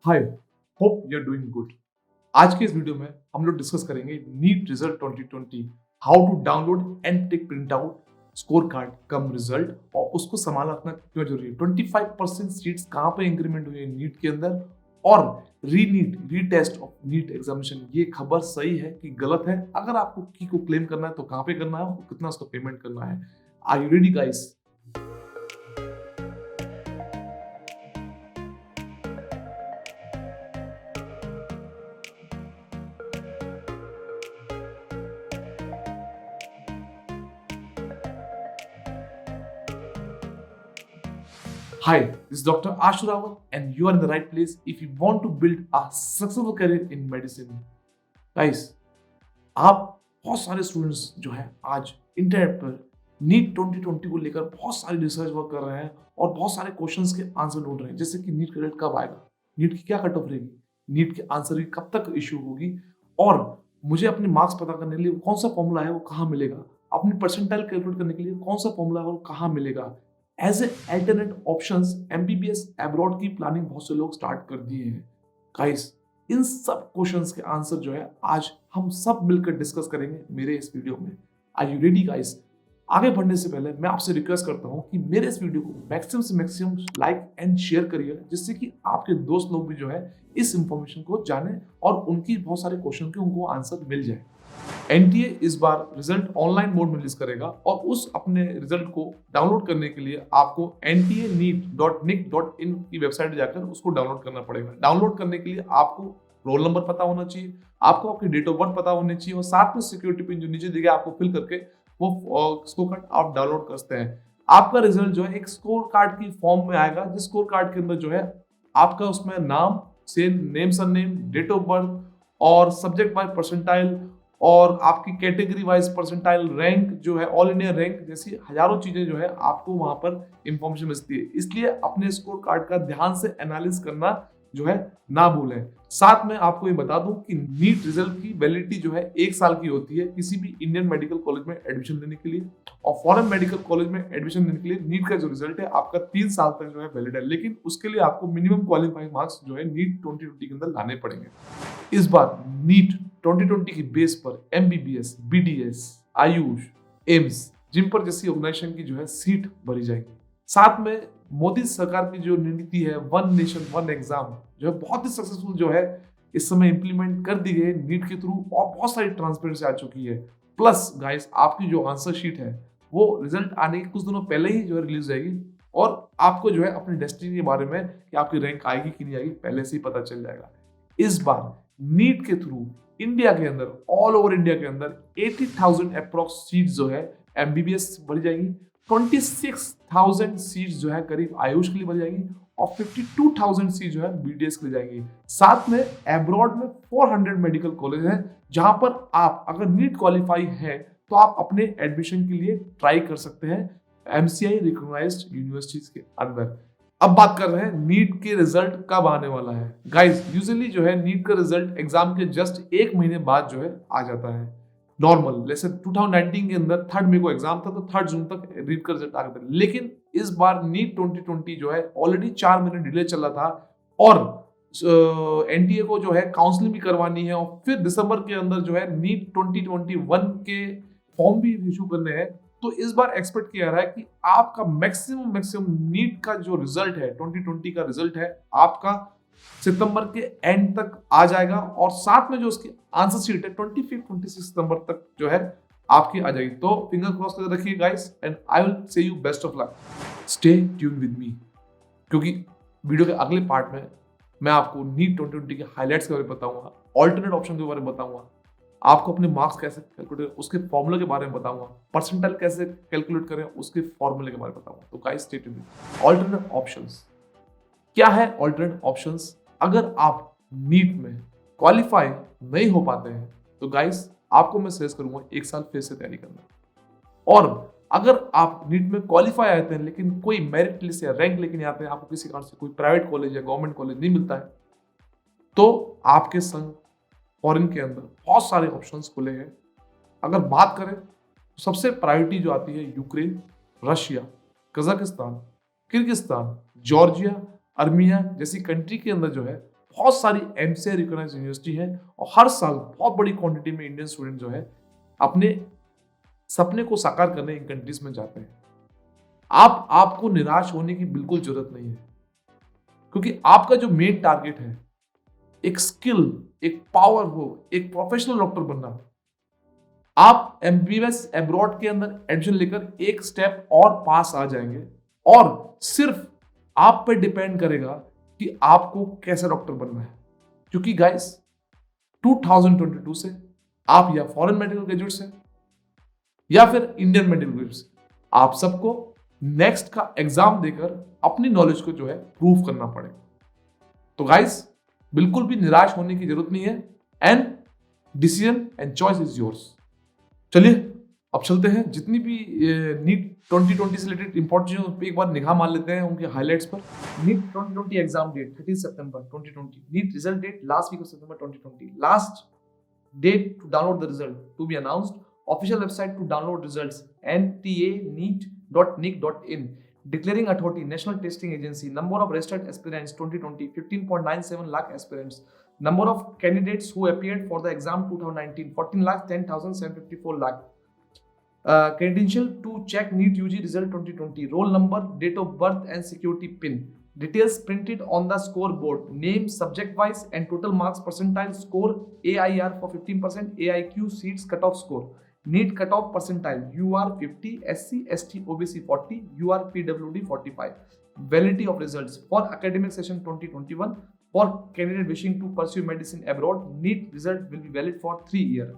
Hi, hope you are doing good. आज के इस वीडियो में हम लोग डिस्कस करेंगे NEET result 2020, how to download and take print out score card cum result और उसको संभालना रखना क्यों जरूरी है। 25% सीट्स कहाँ पे इंक्रीमेंट हुई है नीट के अंदर, और रीटेस्ट ऑफ नीट एग्जामिनेशन, ये खबर सही है कि गलत है। अगर आपको की को क्लेम करना है तो कहाँ पे करना है और कितना उसका पेमेंट करना है। Are you ready guys? Hi, this is Dr. Ashu Rawat and you are in the right place if you want to build a successful career in medicine. Guys, आप बहुत सारे स्टूडेंट्स जो हैं आज इंटरनेट पर NEET 2020 को लेकर बहुत सारी रिसर्च वर्क कर रहे हैं और बहुत सारे क्वेश्चंस के आंसर ढूंढ रहे हैं, जैसे कि नीट का रिजल्ट कब आएगा, नीट की क्या कट ऑफ रहेगी, नीट के आंसर की कब तक इशू होगी, और मुझे अपने मार्क्स पता करने के लिए कौन सा फॉर्मूला है वो कहाँ मिलेगा, अपनी परसेंटाइल कैलकुलेट करने के लिए कौन सा फॉर्मूला है वो कहाँ मिलेगा। As a alternate options MBBS abroad की प्लानिंग बहुत से लोग स्टार्ट कर दिए हैं। गाइस, इन सब क्वेश्चंस के आंसर जो है आज हम सब मिलकर डिस्कस करेंगे मेरे इस वीडियो में। Are you ready guys? आगे बढ़ने से पहले मैं आपसे रिक्वेस्ट करता हूं कि मेरे इस वीडियो को मैक्सिमम से मैक्सिमम लाइक एंड शेयर करिए, जिससे कि आपके दोस्त लोग भी जो है इस इंफॉर्मेशन को जाने और उनकी बहुत सारे क्वेश्चन के उनको आंसर मिल जाए। एनटीए इस बार रिजल्ट ऑनलाइन मोड में रिलीज करेगा और उस अपने रिजल्ट को डाउनलोड करने के लिए आपको nta.neet.nic.in की वेबसाइट जाकर उसको डाउनलोड करना पड़ेगा। डाउनलोड करने के लिए आपको रोल नंबर पता होना चाहिए, आपको आपकी डेट ऑफ बर्थ पता होनी चाहिए और साथ में सिक्योरिटी पिन जो नीचे दिया आपको फिल करके वो स्कोर कार्ड आप डाउनलोड कर सकते हैं। आपका रिजल्ट जो है एक स्कोर कार्ड की फॉर्म में आएगा, जिस स्कोर कार्ड के अंदर जो है आपका उसमें नाम से name surname, date of birth और सब्जेक्ट बाय परसेंटाइल और आपकी कैटेगरी वाइज परसेंटाइल, रैंक जो है ऑल इंडिया रैंक जैसी हजारों चीजें जो है आपको वहां पर इंफॉर्मेशन मिलती है। इसलिए अपने स्कोर कार्ड का ध्यान से एनालिसिस करना जो है ना भूलें। साथ में आपको ये बता दूं कि नीट रिजल्ट की वैलिडिटी जो है 1 साल की होती है किसी भी इंडियन मेडिकल कॉलेज में एडमिशन लेने के लिए, और फॉरेन मेडिकल कॉलेज में एडमिशन लेने के लिए नीट का जो रिजल्ट है आपका 3 साल तक जो है वैलिड है, लेकिन उसके लिए आपको मिनिमम क्वालिफाइंग मार्क्स जो है नीट 2020 के अंदर लाने पड़ेंगे। इस बार नीट 2020 की बेस पर एमबीबीएस, बीडीएस, आयुष, एम्स, जिन पर जैसी ऑर्गेनाइजेशन की जो है सीट भरी जाएगी। साथ में मोदी सरकार की जो नीति है वन नेशन वन एग्जाम जो है बहुत ही सक्सेसफुल जो है इस समय इंप्लीमेंट कर दी गई नीट के थ्रू और बहुत सारी ट्रांसपेरेंसी आ चुकी है। प्लस गाइस, आपकी जो आंसर शीट है वो रिजल्ट आने के कुछ दिनों पहले ही जो है रिलीज जाएगी और आपको जो है अपनी डेस्टिनी के बारे में कि आपकी रैंक आएगी कि नहीं आएगी पहले से ही पता चल जाएगा। इस बार नीट के थ्रू इंडिया के अंदर, ऑल ओवर इंडिया के अंदर 80,000 अप्रोक्स सीट जो है एमबीबीएस भरी जाएगी, 26,000 सीट्स जो है करीब आयुष के लिए भरी जाएंगी और 52,000 सीट जो है बीडीएस के लिए जाएंगी। साथ में अब्रॉड में 400 मेडिकल कॉलेज हैं जहां पर आप अगर नीट क्वालिफाई है तो आप अपने एडमिशन के लिए ट्राई कर सकते हैं एमसीआई रिकॉग्नाइज्ड यूनिवर्सिटीज के अंदर। अब बात कर रहे हैं नीट के रिजल्ट कब आने वाला है। गाइस, यूजुअली जो है नीट का रिजल्ट एग्जाम के जस्ट 1 महीने बाद जो है आ जाता है नॉर्मल। जैसे 2019 के अंदर 3 मई को एग्जाम था तो 3 जून तक नीट का रिजल्ट आ गया था, लेकिन इस बार नीट 2020 जो है ऑलरेडी 4 महीने डिले चला था और एनटीए को जो है काउंसलिंग भी करवानी है और फिर दिसंबर के अंदर जो है नीट 2021 के फॉर्म भी इशू करने हैं। तो इस बार एक्सपेक्ट किया रहा है कि आपका मैक्सिमम नीट का जो रिजल्ट है 2020 का रिजल्ट है आपका सितंबर के एंड तक आ जाएगा और साथ में जो उसकी आंसर शीट है 25-26 सितंबर तक जो है आपकी आ जाएगी। तो फिंगर क्रॉस कर रखिए guys and I will say you best of luck. Stay tune with me, क्योंकि वीडियो के अगले पार्ट में मैं आपको नीट 2020 के हाइलाइट्स के बारे में बताऊंगा, ऑल्टरनेट ऑप्शन के बारे में बताऊंगा, आपको अपने मार्क्स कैसे कैलकुलेट करें उसके फॉर्मूले के बारे में बताऊंगा, परसेंटाइल कैसे कैलकुलेट करें उसके फॉर्मूले के बारे में बताऊंगा। तो guys stay tuned. Alternate options क्या है? ऑल्टरनेट ऑप्शंस, अगर आप नीट में क्वालिफाई नहीं हो पाते हैं तो गाइस आपको मैं सजेस्ट करूंगा 1 साल फिर से तैयारी करना, और अगर आप नीट में क्वालिफाई आते हैं लेकिन कोई मेरिट लिस्ट या रैंक लेके नहीं आते हैं, आपको किसी कारण से कोई प्राइवेट कॉलेज या गवर्नमेंट कॉलेज नहीं मिलता है, तो आपके संग फॉरेन के अंदर बहुत सारे ऑप्शंस खुले हैं। अगर बात करें तो सबसे प्रायोरिटी जो आती है Ukraine, Russia, Kazakhstan, Kyrgyzstan, Georgia, Armenia जैसी कंट्री के अंदर जो है बहुत सारी एमसीआई रिकॉग्नाइज्ड यूनिवर्सिटी है और हर साल बहुत बड़ी क्वांटिटी में इंडियन स्टूडेंट जो है अपने सपने को साकार करने इन कंट्रीज में जाते हैं। आपको निराश होने की बिल्कुल जरूरत नहीं है, क्योंकि आपका जो मेन टारगेट है एक स्किल, एक पावर हो, एक प्रोफेशनल डॉक्टर बनना। आप एमबीबीएस अब्रॉड के अंदर एडमिशन लेकर एक स्टेप और पास आ जाएंगे और सिर्फ आप पे डिपेंड करेगा कि आपको कैसा डॉक्टर बनना है। क्योंकि गाइस 2022 से आप या फॉरेन मेडिकल ग्रेजुएट से या फिर इंडियन मेडिकल ग्रेजुएट से, आप सबको नेक्स्ट का एग्जाम देकर अपनी नॉलेज को जो है प्रूव करना पड़ेगा। तो गाइस बिल्कुल भी निराश होने की जरूरत नहीं है and decision and choice is yours. चलिए अब चलते हैं, जितनी भी नीट 2020 से रिलेटेड इंपॉर्टेंट चीजों पे एक बार निगाह मार लेते हैं उनके हाइलाइट्स पर। NEET 2020 exam date 30 September 2020, NEET result date last week of September 2020, last date to download the result to be announced, official website to download results ntaneet.nic.in, declaring authority National Testing Agency, number of registered aspirants 2020 15.97 lakh aspirants, number of candidates who appeared for the exam 2019 14,10,754 lakh, credential to check NEET UG result 2020, roll number, date of birth and security pin, details printed on the scoreboard, name, subject wise and total marks, percentile score, AIR for 15%, AIQ seats cutoff score, NEET cutoff percentile, UR 50, SC, ST, OBC 40, UR PWD 45, validity of results for academic session 2021 for candidate wishing to pursue medicine abroad, NEET result will be valid for 3 years.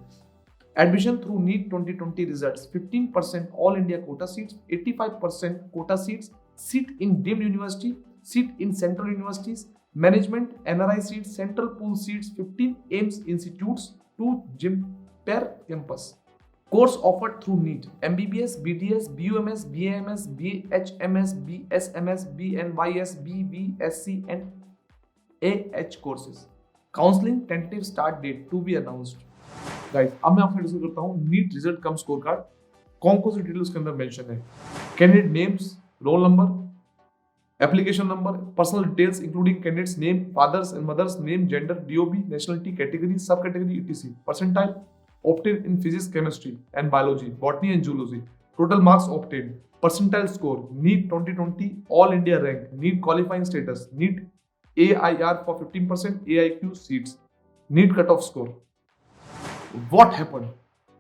Admission through NEET 2020 results, 15% all India quota seats, 85% quota seats, seat in deemed university, seat in central universities, management, NRI seats, central pool seats, 15 AIMS institutes, 2 GIM per campus. Course offered through NEET, MBBS, BDS, BUMS, BAMS, BHMS, BSMS, BNYS, BVSC and AH courses. Counseling tentative start date to be announced. Guys, अब मैं आपसे discuss करता हूँ NEET result cum score card, कौन कौन सी detail उसके अंदर मेंशन है। Candidate names, roll number, application number, personal details including candidate's name, father's and mother's name, gender, DOB, nationality, category, sub category, ETC, percentile obtained in physics, chemistry and biology, botany and zoology, total marks obtained, percentile score, NEET 2020 all India rank, NEET qualifying status, NEET AIR for 15%, AIQ seats, NEET cutoff score. What happened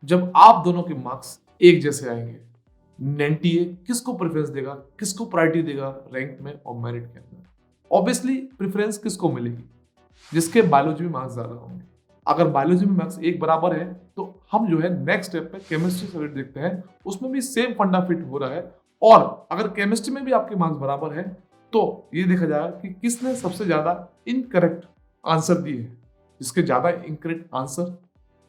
जब आप दोनों के marks एक जैसे आएंगे? NTA किसको preference देगा, किसको प्रायोरिटी देगा रैंक में और मेरिट के अंदर? ऑब्वियसली प्रेफरेंस किसको मिलेगी? जिसके बायोलॉजी में मार्क्स ज्यादा होंगे। अगर बायोलॉजी में मार्क्स एक बराबर है तो हम जो है नेक्स्ट स्टेप पे केमिस्ट्री सब्जेक्ट देखते हैं, उसमें भी सेम फंडा फिट हो रहा है। और अगर केमिस्ट्री में भी आपके मार्क्स बराबर है तो ये देखा जाएगा कि किसने सबसे ज्यादा इनकरेक्ट आंसर दिए हैं। जिसके ज्यादा इनकरेक्ट आंसर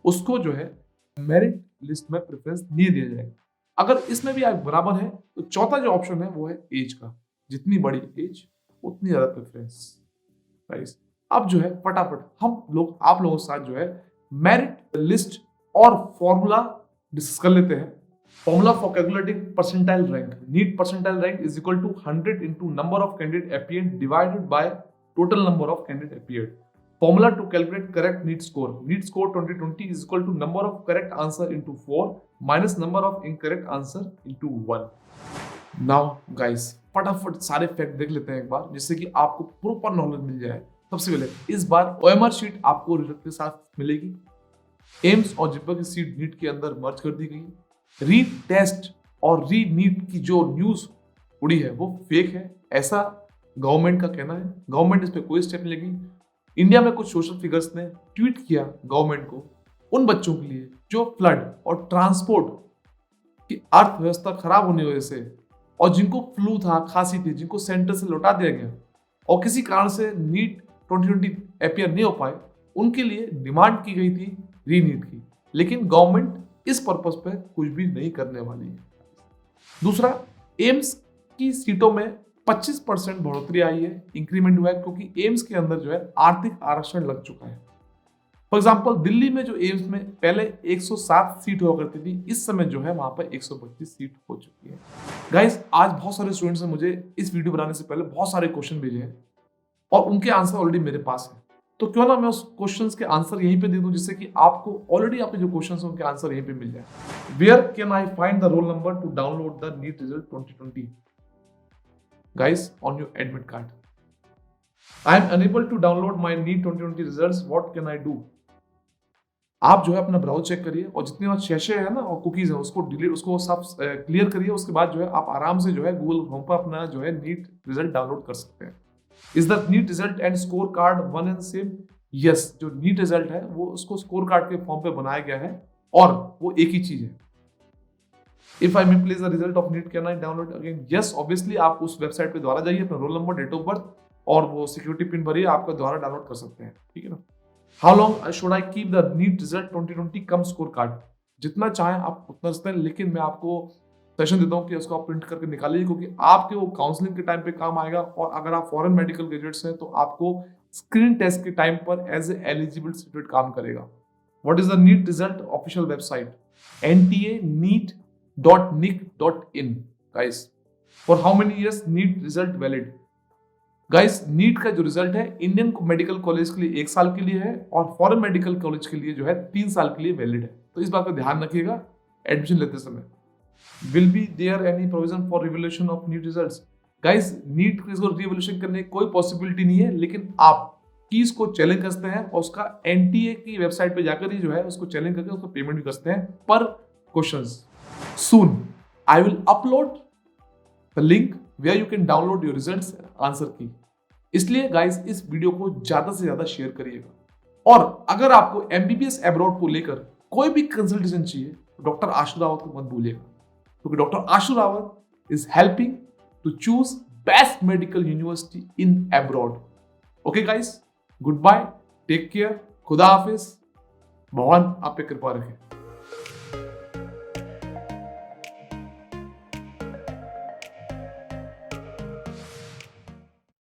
उसको जो है मेरिट लिस्ट में प्रेफरेंस नहीं दिया जाएगा। अगर इसमें भी आप बराबर है तो चौथा जो ऑप्शन है वो है एज का, जितनी बड़ी एज उतनी ज्यादा प्रेफरेंस। राइट, अब जो है फटाफट हम लोग आप लोगों के साथ जो है मेरिट लिस्ट और फॉर्मूला डिस्कस कर लेते हैं। Formula for calculating percentile rank, NEET percentile rank is equal to 100 into number of candidate appeared divided by total number of candidate appeared. Formula to calculate correct NEET score. NEET score 2020 is equal to number of correct answer into 4 minus number of incorrect answer into 1. Now guys, फटाफट सारे fact देख लेते हैं एक बार, जिससे कि आपको proper knowledge मिल जाए। सबसे पहले इस बार OMR शीट आपको रिजल्ट के साथ मिलेगी। एम्स और जिपा की सीट नीट के अंदर मर्ज कर दी गई। री टेस्ट और री नीट की जो न्यूज उड़ी है वो फेक है, ऐसा गवर्नमेंट का कहना है। गवर्नमेंट इस पे कोई स्टेप नहीं लेगी। इंडिया में कुछ सोशल फिगर्स ने ट्वीट किया गवर्नमेंट को उन बच्चों के लिए जो फ्लड और ट्रांसपोर्ट की अर्थव्यवस्था खराब होने की वजह से और जिनको फ्लू था, खांसी थी, जिनको सेंटर से लौटा दिया गया और किसी कारण से नीट 2020 अपीयर नहीं हो पाए, उनके लिए डिमांड की गई थी रीनीट की। लेकिन गवर्नमेंट इस पर्पस पे कुछ भी नहीं करने वाली है। दूसरा, एम्स की सीटों में 25% बढ़ोतरी आई है, इंक्रीमेंट हुआ है, क्योंकि एम्स के अंदर जो है आर्थिक आरक्षण लग चुका है। फॉर एग्जाम्पल दिल्ली में जो एम्स में पहले 107 सीट हुआ करती थी, इस समय जो है वहां पर 132 सीट हो चुकी है। गाइस, आज बहुत सारे स्टूडेंट्स ने मुझे इस वीडियो बनाने से पहले बहुत सारे क्वेश्चन भेजे हैं और उनके आंसर ऑलरेडी मेरे पास है। तो क्यों ना मैं उस क्वेश्चंस के आंसर यहीं पे दे दूं, जिससे कि आपको ऑलरेडी आपके जो क्वेश्चंस हैं उनके आंसर यहीं पे मिल जाए। Where can I find the roll number to download the NEET result 2020? Guys, on your admit card. I am unable to download my NEET 2020 results, what can I do? आप जो है अपना ब्राउज चेक करिए और जितने और शेषे है ना और कुकीज है उसको डिलीट, उसको सब क्लियर करिए। उसके बाद जो है आप आराम से जो है गूगल होम पर अपना जो है नीट रिजल्ट डाउनलोड कर सकते हैं। Is the NEET result and score card one and same? Yes, जो नीट रिजल्ट है वो उसको स्कोर कार्ड के फॉर्म पे बनाया गया है और वो एक ही चीज है। If I misplace the result of NEET can I download again? Yes, obviously आप उस वेबसाइट पे दोबारा जाइए, अपना roll number, date of birth और वो सिक्योरिटी पिन भरिए, आपका दोबारा डाउनलोड कर सकते हैं। ठीक है ना? How long should I keep the NEET result 2020 cum score card? जितना चाहें आप उतना रखते हैं, लेकिन मैं आपको सेशन देता हूँ कि उसको आप प्रिंट करके निकालिए, क्योंकि आपके वो काउंसलिंग के टाइम पे काम आएगा। और अगर आप फॉरेन मेडिकल ग्रेजुएट्स हैं तो आपको स्क्रीन टेस्ट के टाइम पर एज ए एलिजिबल सर्टिफिकेट काम करेगा। What is the NEET result official website? nta.neet.nic.in। Guys, for how many years NEET result valid? Guys, NEET का जो रिजल्ट है इंडियन मेडिकल कॉलेज के लिए 1 साल के लिए है और फॉरेन मेडिकल कॉलेज के लिए जो है 3 साल के लिए वैलिड है। तो इस बात का ध्यान रखिएगा एडमिशन लेते समय। Will be there any provision for revolution of NEET results? Guys, NEET को रिवोल्यूशन करने की कोई पॉसिबिलिटी नहीं है, लेकिन आप कीज को चैलेंज कर सकते हैं और उसका एनटीए की वेबसाइट पे जाकर ही जो है उसको चैलेंज करके उसको पेमेंट भी कर सकते हैं पर questions. Soon I will upload the link where you can download your results answer key. इसलिए गाइस, इस वीडियो को ज्यादा से ज्यादा शेयर करिएगा। और अगर आपको एमबीबीएस अब्रॉड को लेकर कोई भी कंसल्टेशन चाहिए तो डॉक्टर आशु रावत को मत भूलिएगा, क्योंकि doctor Ashu Rawat is helping to choose best medical university in abroad. Okay guys, good bye, take care, खुदा हाफिज, भगवान आप पे कृपा रखे।